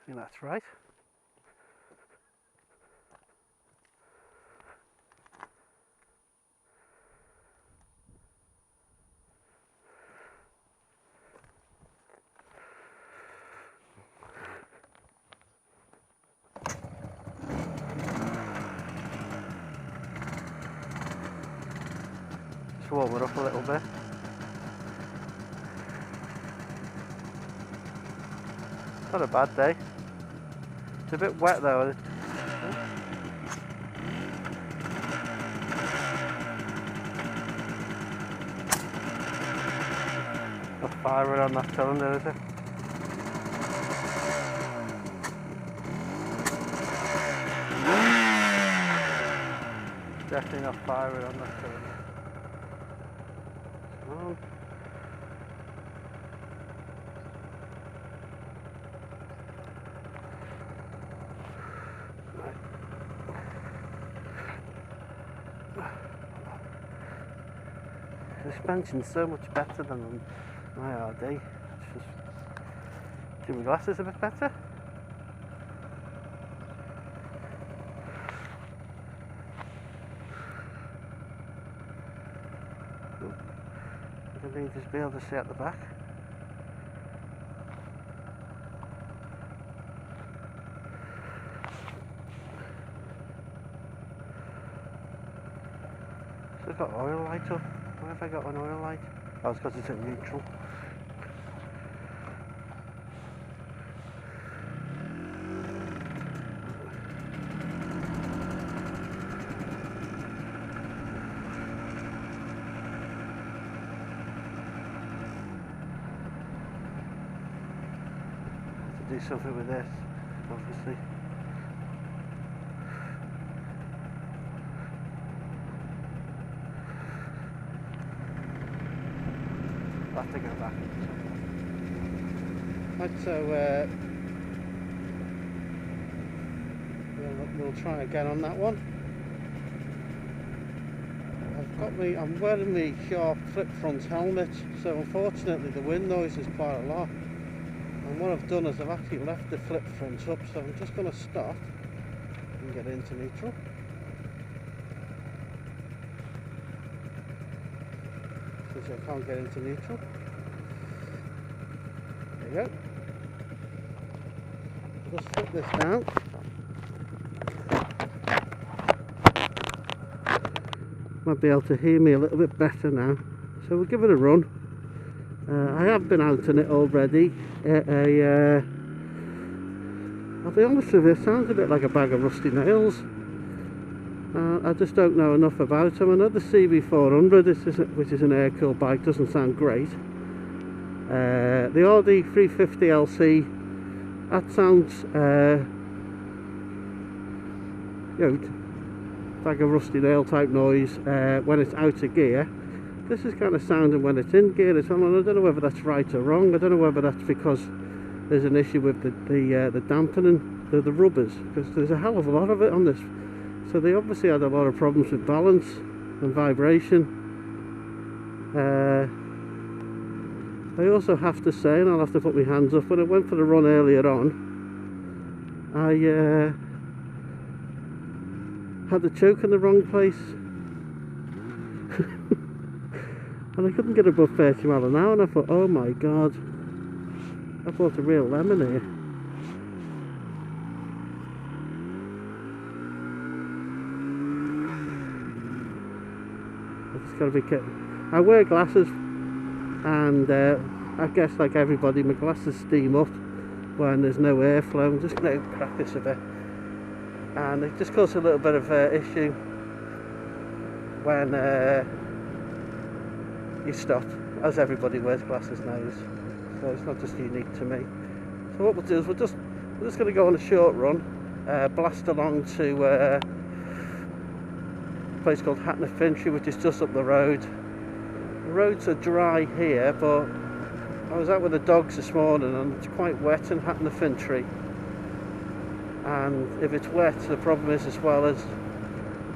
I think that's right. Just warm it up a little bit. Not a bad day. It's a bit wet though. No fire on that cylinder, is it? Definitely not fire on that cylinder. Come on. The suspension's so much better than on my RD. It's just, do my glasses a bit better? I need to be able to see at the back. So I've got oil light up. Why have I got an oil light? Oh, it's because it's in neutral. Do something with this, obviously. I'll have to go back. Right, so we'll try again on that one. I'm wearing the sharp flip front helmet, so unfortunately the wind noise is quite a lot. And what I've done is I've actually left the flip front up, so I'm just going to stop and get into neutral. Since I can't get into neutral. There you go. Just flip this down. Might be able to hear me a little bit better now. So we'll give it a run. I have been out on it already. I'll be honest with you, it sounds a bit like a bag of rusty nails. I just don't know enough about them. I know the rd400, which is an air-cooled bike, doesn't sound great. The rd400 that sounds, like a rusty nail type noise when it's out of gear. This is kind of sounding when it's in gear as well, and I don't know whether that's right or wrong. I don't know whether that's because there's an issue with the dampening, the rubbers, because there's a hell of a lot of it on this. So they obviously had a lot of problems with balance and vibration. I also have to say, and I'll have to put my hands up, when I went for the run earlier on, I had the choke in the wrong place. And I couldn't get above 30 miles an hour, and I thought, oh my god, I bought a real lemon here. I just gotta be careful. I wear glasses, and I guess like everybody, my glasses steam up when there's no airflow. I'm just going to crack this a bit, and it just causes a little bit of issue when you stop, as everybody wears glasses now, so it's not just unique to me. So what we'll do is we're just going to go on a short run, blast along to a place called Hatton Fintry, which is just up the road. The roads are dry here, but I was out with the dogs this morning and it's quite wet in Hatton Fintry. And if it's wet, the problem is as well as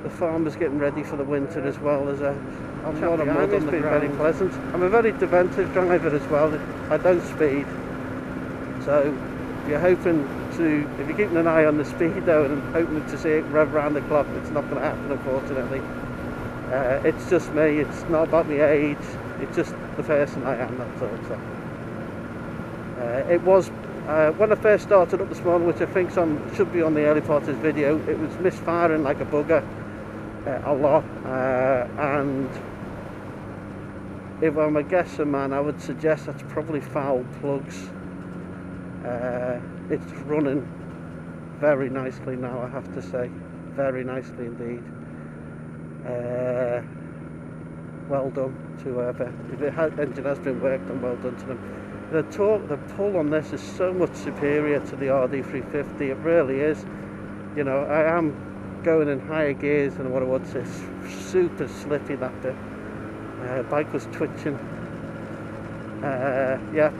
the farmers getting ready for the winter as well. There's a lot of mud on the ground. It's been very pleasant. I'm a very preventive driver as well. I don't speed, so if you're hoping if you're keeping an eye on the speedo and hoping to see it rev around the clock, it's not going to happen, unfortunately. It's just me, it's not about my age, it's just the person I am, that's all. So, it was, when I first started up this morning, which I think should be on the early part of this video, it was misfiring like a bugger a lot, and if I'm a guesser man, I would suggest that's probably foul plugs. It's running very nicely now, I have to say, very nicely indeed. Well done to whoever, if the engine has been worked on, well done to them. The torque, the pull on this is so much superior to the rd400, it really is. You know, I am going in higher gears than what I would say. It's super slippy, that bit. Bike was twitching. Yeah,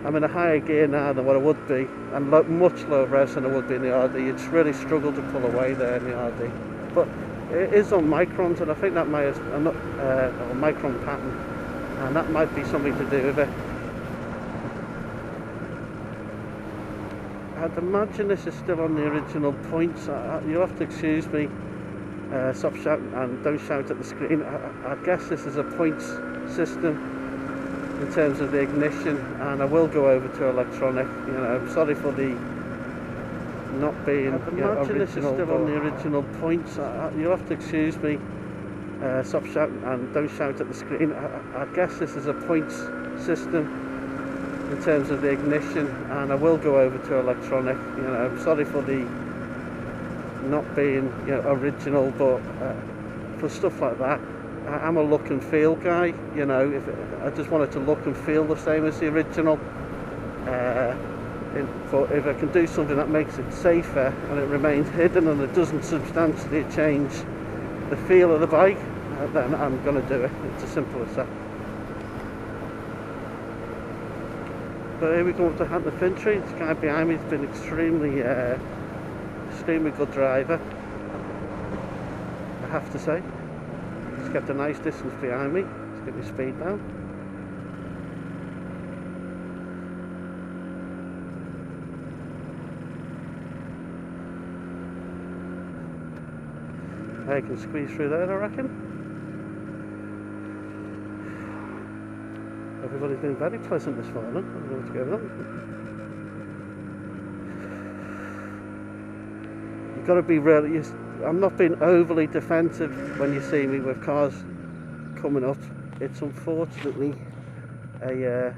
I'm in a higher gear now than what I would be, and much lower revs than I would be in the RD. It's really struggled to pull away there in the RD. But it is on microns, and I think that might have a micron pattern, and that might be something to do with it. I'd imagine this is still on the original points. You'll have to excuse me, stop shouting and don't shout at the screen. I guess this is a points system in terms of the ignition, and I will go over to electronic. You know, I'm sorry for the not being imagine this is still on the original points. You'll have to excuse me, stop shouting and don't shout at the screen. I guess this is a points system in terms of the ignition, and I will go over to electronic. You know, I'm sorry for the not being original, but for stuff like that, I'm a look and feel guy. You know, if I just want it to look and feel the same as the original, but if I can do something that makes it safer and it remains hidden and it doesn't substantially change the feel of the bike, then I'm going to do it. It's as simple as that. So here we go up to Hampton Fintry. This guy behind me has been extremely good driver, I have to say. He's kept a nice distance behind me. Let's get my speed down. I can squeeze through there, I reckon. Everybody's been very pleasant this morning. I don't know what's going on. You've got to be really... I'm not being overly defensive when you see me with cars coming up. It's unfortunately a...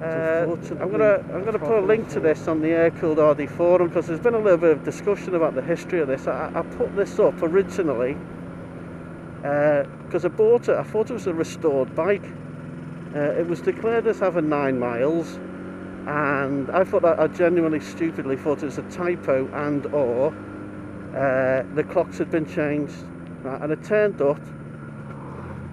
I'm gonna put a link to this on the air-cooled RD forum, because there's been a little bit of discussion about the history of this. I put this up originally because I bought it. I thought it was a restored bike. It was declared as having 9 miles, and I thought that I genuinely stupidly thought it was a typo, and or the clocks had been changed. Right, and it turned up,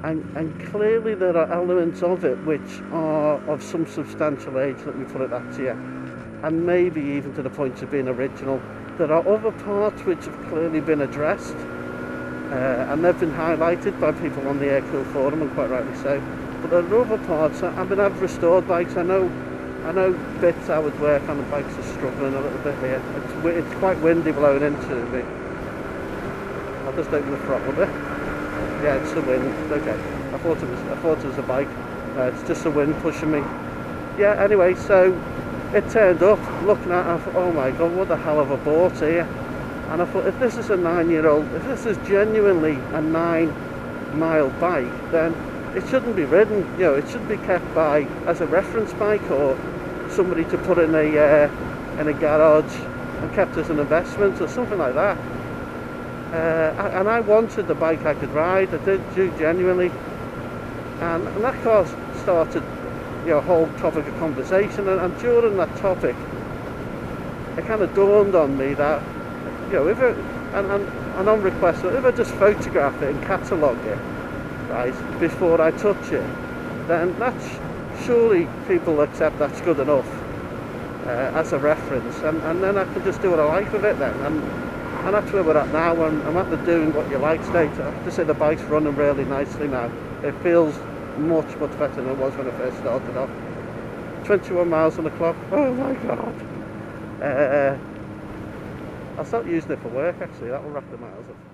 and clearly there are elements of it which are of some substantial age, let me put it that to you, and maybe even to the point of being original. There are other parts which have clearly been addressed, and they've been highlighted by people on the Air-Cooled forum, and quite rightly so. But there are other parts. I mean, I've restored bikes. I know bits I would work on the bikes are struggling a little bit here. It's quite windy blowing into me. I'll just open the throttle a bit. Yeah, it's the wind. Okay. I thought it was a bike. It's just the wind pushing me. Yeah. Anyway, so it turned up. Looking at it, I thought, oh my god, what the hell have I bought here? And I thought, if this is a 9-year-old, if this is genuinely a 9-mile bike, then it shouldn't be ridden. You know, it should be kept by as a reference bike, or somebody to put in a garage and kept as an investment or something like that. And I wanted the bike I could ride. I did genuinely, and that car started, a whole topic of conversation, and during that topic, it kind of dawned on me that, if it, and on request, if I just photograph it and catalogue it, right, before I touch it, then that's, surely people accept that's good enough as a reference, and then I can just do what I like with it then. And that's where we're at now. I'm at the doing what you like stage. I have to say the bike's running really nicely now. It feels much better than it was when I first started off. 21 miles on the clock. Oh my god. I'll start using it for work actually, that will rack the miles up.